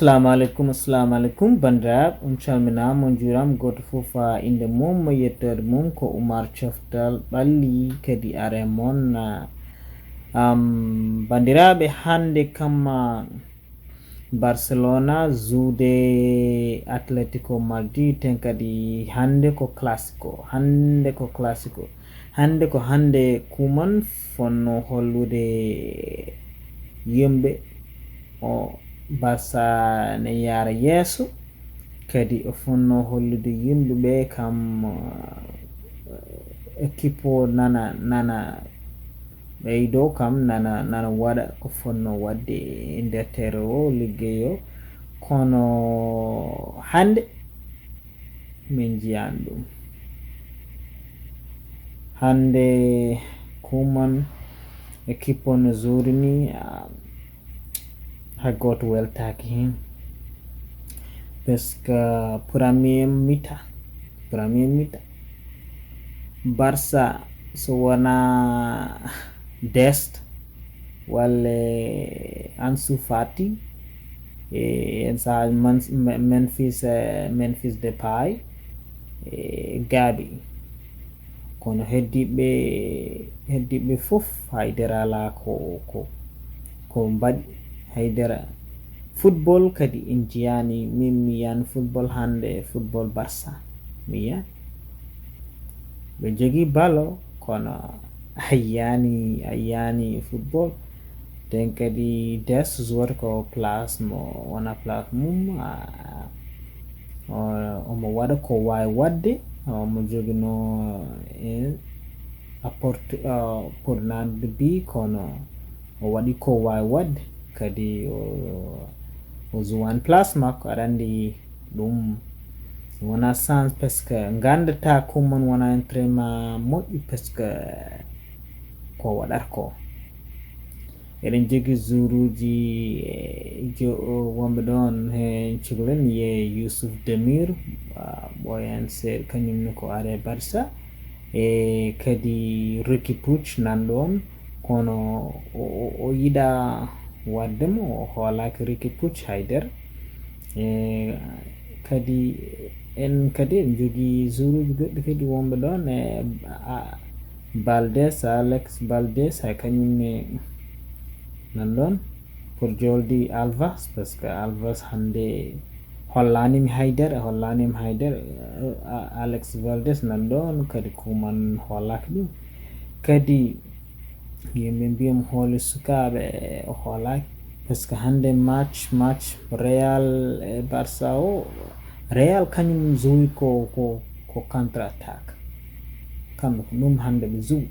Assalamu alaikum bandiraɓe, on calminama on juurama goto fof inde mum yettode mum ko Oumar Coftal ɓalli kadi are mon bandiraɓe. Hande kam Barcelona zuude Atletico Madrid, ten kadi hande ko classico hande kuman fonno hollude yimɓe o Barca ne yara yeeso, kadi o fonno hollude yimɓe ɓe kam équipe o nana ɓeydo kam nana waɗa ko fonno wadde e nder terre o liggeyo. Kono hande min jiyani ɗum, hande kuman équipe o no zurini hay goto weltaki hen, parce que premier mi-temps Barça so wona Dest walla Ansu Fati en saha Memphis Depay gaaɓi, kono heddiɓe fof haydara ala ko mbaɗi haydara. Football kadi en jiyani, min mi yiyani football hande, football Barça mi yiyani. Ɓe jogui balo kono ayyani football. Den kadi Des jouwata ko place mo wona place mum, omo waɗa ko wawi wadde, omo joguino apporte pour nandude bi, kono o waɗi ko wawi wadde kadi o jouwani place makko. Aɗa andi ɗum wona sans, parce que gandata kuman wona entraînement moƴƴi, parce que ko waɗata ko eɗen jogui jouruji wonɓe ɗon hen cukalel wiye Youssouf Demir ɓoyan seeɗa, kañumne ko are Barça, e kadi Riqui Puig nanɗon, kono o yiɗa waddemo, o hoolaki Riqui Puig haydara. Kadi en jogui jouruji goɗɗi kadi wonɓe ɗon Alex Baldes hay kañumne nanɗon pour joldi Alves, parce que Alves hande hollanimi haydara. Alex Baldes nanɗon kadi kuman hoolaki ɗum, kadi yimɓe mbiyamo hooli sukaɓe, o hoolaki, parce que hande match Real e Barça o, Real kañum jouyi ko contre attaque, kamɓe ko ɗum hande ɓe jouyi.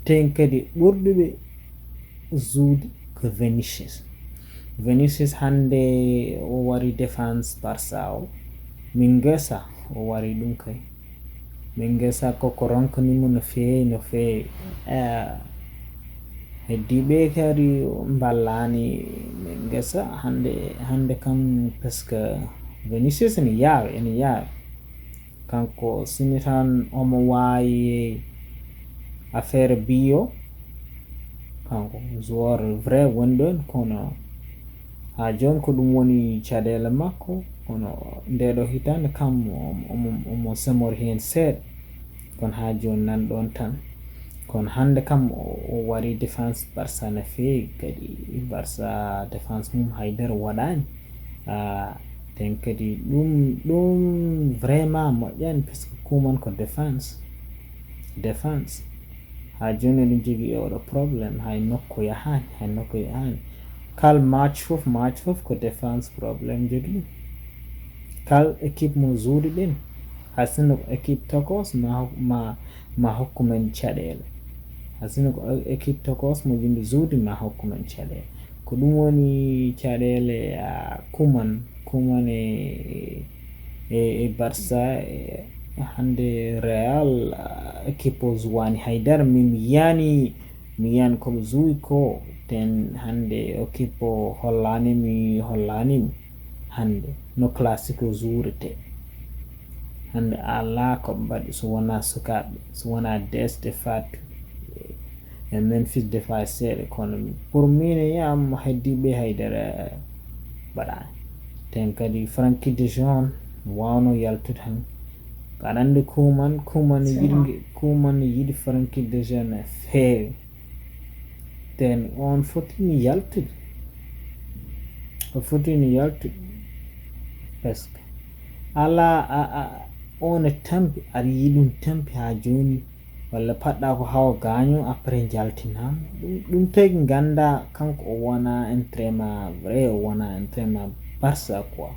Ten kadi ɓurɗuɓe joude ko Vinicius hande o wari défense Barça o, min gesa o wari ɗum kay, min gesa koko ronkanimo no fewi heddiɓe kadi ballani min gesa hande kam, parce que Vinicius ene yaawi kanko sini tan omo wawi affaire biyo, kanko joueur vrai woni ɗon, kono ha joni ko ɗum woni caɗele makko. Kono ndeɗo hitande kam omo semori hen seeɗa, kono ha joni nanɗon tan. Kono hande kam o wari défense Barça no fewi, kadi Barça défense mum haydara waɗani. Ten kadi ɗum vraiment moƴƴani, parce que kuman ko défense ha joni eɗen jogui oɗo probléme, hay nokku yahani. Kal match fof ko défense probléme jogui ɗum. Kal équipe mo zuuɗi ɗin, hay sinno ko équipe tokos ma hokkumen caɗele, hay sinno ko équipe tokos mo yimɓe zuudi ma hokkumen caɗele. Ko ɗum woni caɗele kuman e Barça hande Real équipe o jouwani haydara. Min mi yiyani koɓe jouyi ko, ten hande équipe o hollanimi hande no classique o juurete. Hande ala ko mbaɗi, so wona sukaɓe, so wona Dest Fati e Memphis Depay seeɗa, kono pour min e yiyam heddiɓe haydara mbaɗani. ten kadi Frankie de Jong wawno yaltude han aɗa andi kuman yiɗi Frankie de Jong e feewi ten on fotini yaltude presque ala on tampi aɗa yiɗi ɗum tampi ha joni walla paɗɗa ko hawa gaño après jaltinama ɗum tagi ganda kanko o wona entraînement vrai o wona entraînement Barça quoi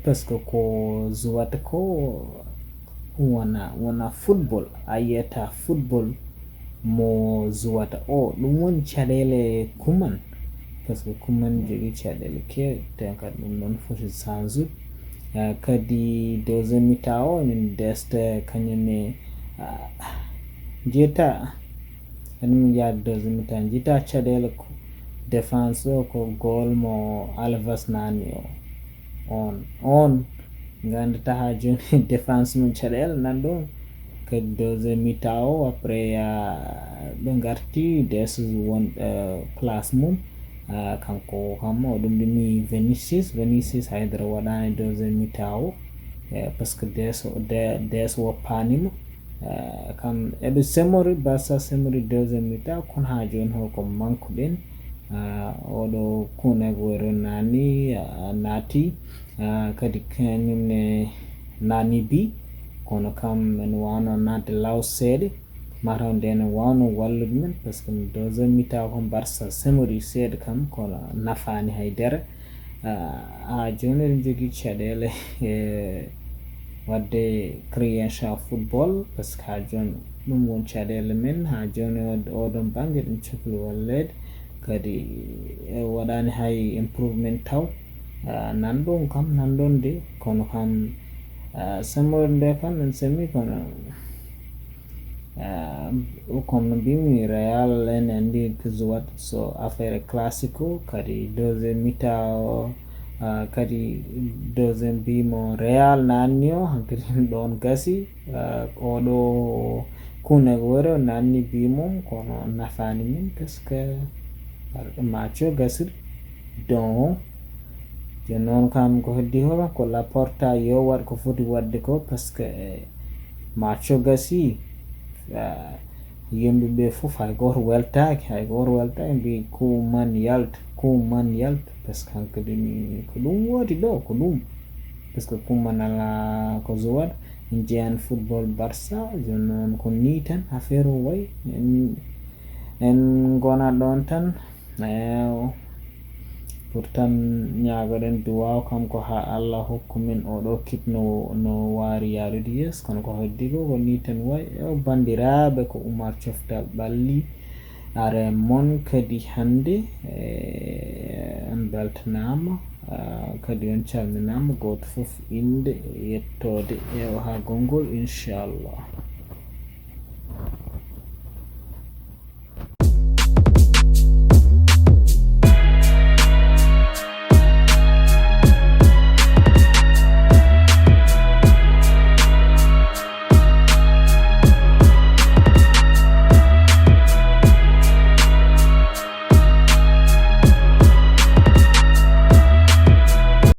parce que ko zuwata ko wona football a yiyata football mo zuwata o ɗum woni caɗele kuman parce que kuman jogui caɗele kewɗe te kadi ɗum ɗon foti change kadi deuxiéme mi-temps o min desta kañum jetta min yaade deuxiéme mi-temps jetta caɗele ko défense o ko goal mo Alves nani o on gandata ha joni défense mum caɗele nan ɗon kadi deuxiéme mi-temps o après ɓe garti DS won place mum kanko kam o ɗum ɗumi Vinicius haydara waɗani deuxiéme mi-temps o parce que DS woppanimo kam eɓe semori Barça semori deuxiéme mi-temps kono ha joni holko mankuɗen oɗo Kun nani naati kadi kañumne nani bi kono kam en wawno nadde law seeɗa mataw nden wawno wallude men par ce que deuxiéme mi-temps ko Barça semori seeɗa kam kono nafani haydara ha joni eɗen jogui caɗele wadde création football par ce que ha joni ɗum won caɗele men ha joni oɗon banggue ɗum cohli wallede kadi waɗani hay improvement taw nanɗon kam nanɗon de kono kam semorde nde kam en semi kono comme no mbimi Real en andi ko zuwat so affaire classico kadi deuxiéme mi-temps o kadi deuxiéme bimo Real nanni o hankkadi ɗon gasi oɗo Kun nanni bimum kono nafani min par ce que match o gasiri donc joni noon kam ko heddi ho ko Laporta yo waɗ ko foti wadde ko par ce que match o gasi yimɓeɓe foof hay goto weltaki mbi Kuman yalta par ce que hankkadi ko ɗum woodi ɗo ko ɗum par ce que Kuman ala ko zuwaɗa en jeeyan football Barça joni noon ko ni tan affaire o wayi en gona ɗon tan pourtant ñagoɗen duwaw kam ko ha Allah hokku min oɗo kit no wari yarude yeeso kono ko heddi ko ni tan wayi bandiraɓe ko Oumar Thioftal ɓalli are mon kadi hande on beltanama kadi on calminama goto foof inde yettode ha gongol inchallah.